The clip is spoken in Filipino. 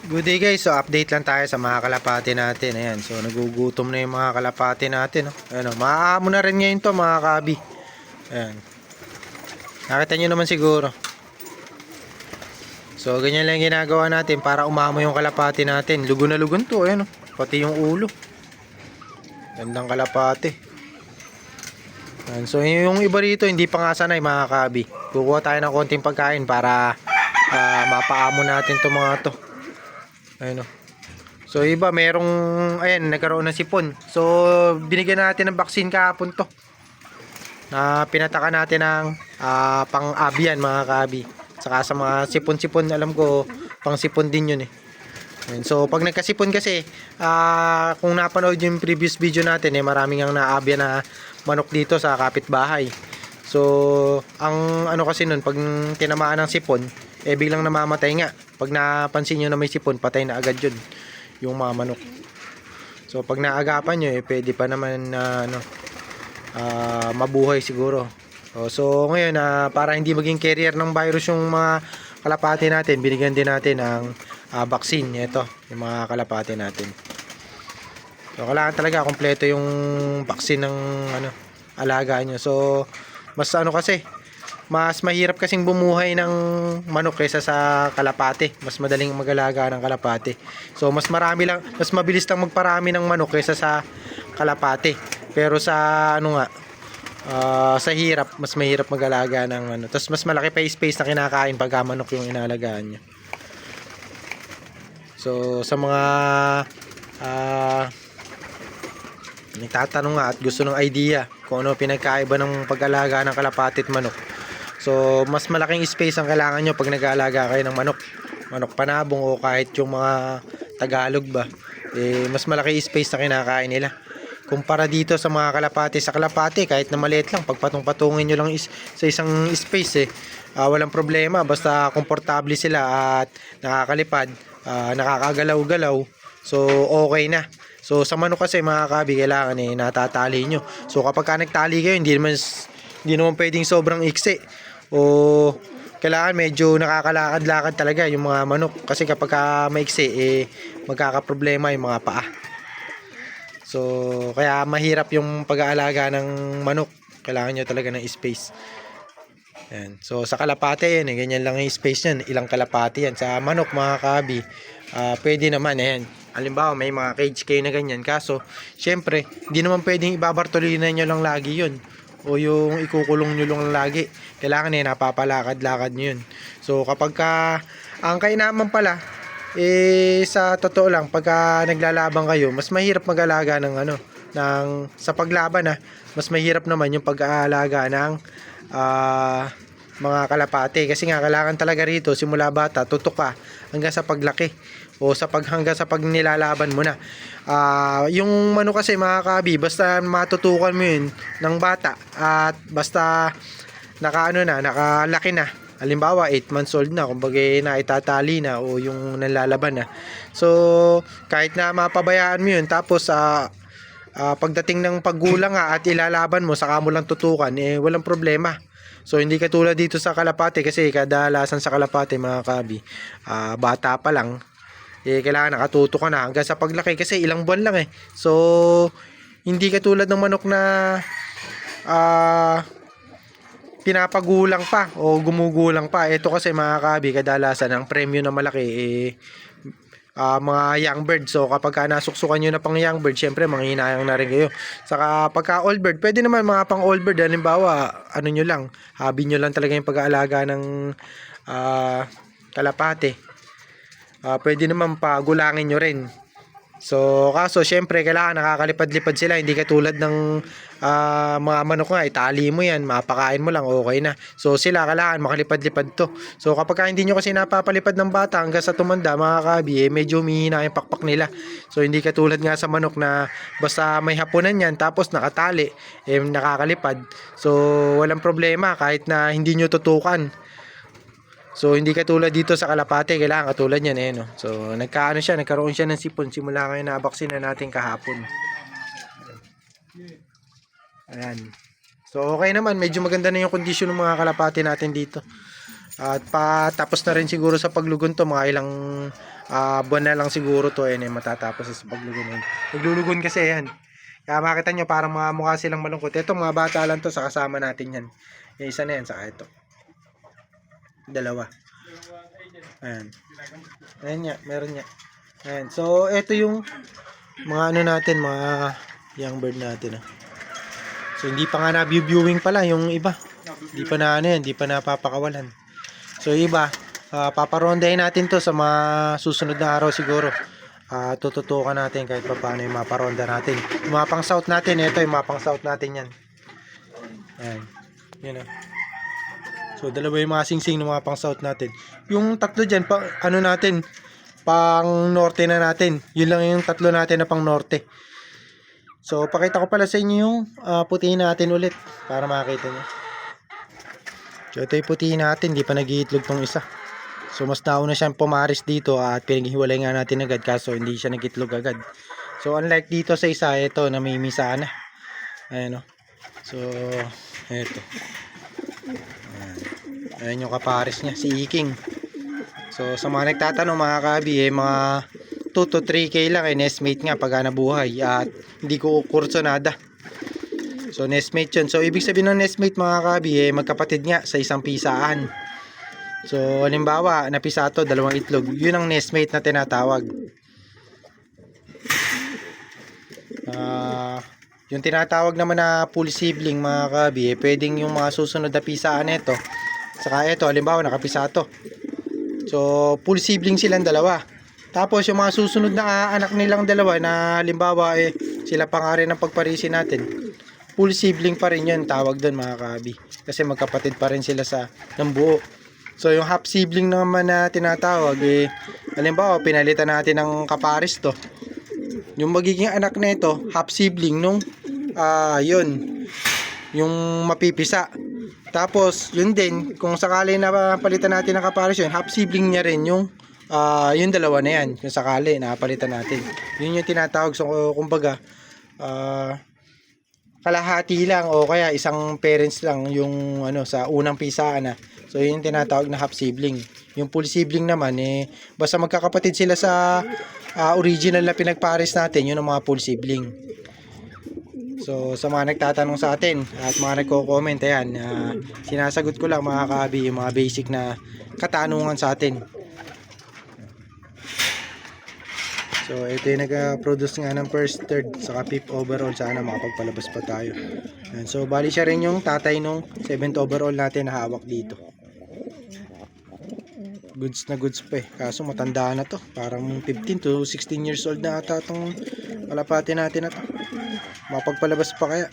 Good day guys, so update lang tayo sa mga kalapati natin. Ayan, so nagugutom na yung mga kalapati natin, no? Ayan, maaamo na rin ngayon to mga kabi. Ayan, nakita nyo naman siguro. So ganyan lang ginagawa natin para umamo yung kalapati natin. Lugon na lugon to, ayan, no? Pati yung ulo. Gandang kalapati. Ayan, so yung iba rito hindi pa nga sanay mga kabi. Kukuha tayo ng konting pagkain para mapaamo natin to mga to. Ayun, oh. So iba merong ayan nagkaroon ng sipon. So binigyan natin ng vaccine kahapon to. Na pinataka natin ng pang-avian mga kabi. Saka sa mga sipon-sipon alam ko pang sipon din yun eh. Ayun. So pag nagkasipon kasi kung napanood yung previous video natin eh maraming ang na-avian na manok dito sa kapitbahay. So ang ano kasi nun pag tinamaan ng sipon eh biglang namamatay nga. Pag napansin nyo na may sipon, patay na agad yun yung mga manok. So pag naagapan nyo eh pwede pa naman na mabuhay siguro. So ngayon para hindi maging carrier ng virus yung mga kalapati natin, binigyan din natin ng vaccine. Ito yung mga kalapati natin. So kailangan talaga kompleto yung vaccine ng alaga nyo. So mas kasi mas mahirap kasing bumuhay ng manok kaysa sa kalapate. Mas madaling mag-alaga ng kalapate. So mas mabilis lang magparami ng manok kaysa sa kalapate. Pero sa sa hirap, mas mahirap mag-alaga ng Tapos mas malaki pa yung space na kinakain pagka manok yung inaalagaan nyo. So sa mga nagtatanong nga at gusto ng idea kung ano pinagkaiba ng pag-alaga ng kalapate at manok. So mas malaking space ang kailangan nyo pag nag-aalaga kayo ng manok. Manok panabong o kahit yung mga Tagalog ba. Eh, mas malaki space na kinakain nila. Kumpara dito sa mga kalapati. Sa kalapati kahit na maliit lang, pagpatong-patungin nyo lang sa isang space walang problema. Basta komportable sila at nakakalipad, nakakagalaw-galaw. So okay na. So sa manok kasi mga kabi, kailangan natatali nyo. So kapag nagtali kayo, hindi naman pwedeng sobrang iksi. O kailangan medyo nakakalakad-lakad talaga yung mga manok. Kasi kapag maiksi, magkakaproblema yung mga paa. So kaya mahirap yung pag-aalaga ng manok. Kailangan nyo talaga ng space. Ayan. So sa kalapate yan, ganyan lang yung space yan. Ilang kalapate yan. Sa manok mga kabi, pwede naman. Ayan. Halimbawa may mga cage kayo na ganyan. Kaso syempre hindi naman pwedeng ibabartolinan nyo lang lagi yun. O yung ikukulong nyo lang lagi. Kailangan napapalakad-lakad nyo yun. So kapag ang kainaman pala sa totoo lang pagka naglalaban kayo, mas mahirap mag-alaga ng sa paglaban mas mahirap naman yung pag-aalaga ng mga kalapate. Kasi nga kailangan talaga rito simula bata tutok ka hanggang sa paglaki o hanggang sa pag nilalaban mo na. Yung manok kasi mga kabi, basta matutukan mo yun ng bata at basta nakalaki na. Halimbawa 8 months old na, kumbaga na itatali na o yung nalalaban na. So kahit na mapabayaan mo yun tapos pagdating ng paggulang at ilalaban mo saka mo lang tutukan, walang problema. So hindi katulad dito sa kalapate kasi kadalasan sa kalapate mga kabi, bata pa lang kailangan nakatuto ka na hanggang sa paglaki kasi ilang buwan lang So hindi katulad ng manok na pinapagulang pa o gumugulang pa. Ito kasi mga kabi, kadalasan ang premyo na malaki mga young bird. So kapag nasuksukan nyo na pang young bird, syempre manghinayang na rin kayo. Saka pagka old bird, pwede naman mga pang old bird. Halimbawa, nyo lang, hobby nyo lang talaga yung pag-aalaga ng kalapate. Pwede naman pagulangin nyo rin. So kaso syempre kailangan nakakalipad-lipad sila, hindi katulad ng mga manok nga, itali mo yan, mapakain mo lang, okay na. So sila kailangan makalipad-lipad to. So kapag hindi nyo kasi napapalipad ng bata hanggang sa tumanda mga kabi, medyo mihina yung pakpak nila. So hindi katulad nga sa manok na basta may hapunan yan tapos nakatali, nakakalipad. So walang problema kahit na hindi nyo tutukan. So hindi katulad dito sa kalapate, kailangan katulad yan no. So nagkaroon siya ng sipon simula ngayon na vaccine na natin kahapon. Ayan. So okay naman, medyo maganda na yung kondisyon ng mga kalapate natin dito. At patapos na rin siguro sa paglugon to, mga ilang buwan na lang siguro to, matatapos sa paglugon. Naglulugon kasi yan. Kaya makita nyo parang mga mukha silang malungkot. Ito mga bata lang to, sa kasama natin yan. Yung isa na yan, saka ito. Dalawa. Ayan. Ayan nga, meron nga. Ayan. So, ito yung mga ano natin, mga young bird natin. So, hindi pa nga na-viewing pala yung iba. Hindi pa na ano yan, hindi pa napapakawalan. So, iba, paparondahin natin to sa mga susunod na araw siguro. Tututukan natin kahit pa paano yung maparonda natin. Yung mga pang south natin, ito yung mga pang south natin yan. Ayan. Yan o. So, dalawa yung mga singsing ng mga pang south natin. Yung tatlo dyan, ano natin, pang norte na natin. Yun lang yung tatlo natin na pang norte. So, pakita ko pala sa inyo yung putihin natin ulit para makita nyo. So, ito yung putihin natin. Di pa nag-iitlog tong isa. So, mas nauna siyang pumaris dito at pinaghiwalay nga natin agad kaso hindi siya nag-itlog agad. So, unlike dito sa isa, ito, namimisa na. Ayan o. So, ito. Ayan yung kapares niya, si Iking. So, sa mga nagtatanong mga kabi, mga 2 to 3K lang, nestmate nga pag nabuhay at hindi ko kurso nada. So, nestmate yun. So, ibig sabihin ng nestmate mga kabi, magkapatid nga sa isang pisaan. So, halimbawa, napisa to, 2 itlog. Yun ang nestmate na tinatawag. Yung tinatawag naman na full sibling mga kabi, pwedeng yung mga susunod na pisaan nito. Saka ito, halimbawa, nakapisa to. So, full sibling silang dalawa. Tapos, yung mga susunod na anak nilang dalawa na halimbawa, sila pa nga rin ang pagparisin natin. Full sibling pa rin yun, tawag doon mga kabi. Kasi magkapatid pa rin sila ng buo. So, yung half sibling naman na tinatawag, halimbawa, pinalitan natin ng kaparis to. Yung magiging anak na ito, half sibling nung, yun, yung mapipisa. Tapos, yun din, kung sakali na palitan natin ng kapares yun, half sibling niya rin yung dalawa na yan, kung sakali na palitan natin. Yun yung tinatawag. So, kumbaga, kalahati lang o kaya isang parents lang yung sa unang pisaan na. So, yun yung tinatawag na half sibling. Yung full sibling naman, basta magkakapatid sila sa original na pinagpares natin, yun ang mga full sibling. So, sa mga nagtatanong sa atin at mga nagko-comment, ayan, sinasagot ko lang mga kabi, yung mga basic na katanungan sa atin. So, ito yung nag-produce nga ng first, third, saka fifth overall. Sana makapagpalabas pa tayo. Ayan, so, bali siya rin yung tatay nung 7th overall natin na hawak dito. Goods na goods pa kaso matanda na to. Parang 15 to 16 years old na ata itong kalapati natin na to. Mapagpalabas pa kaya.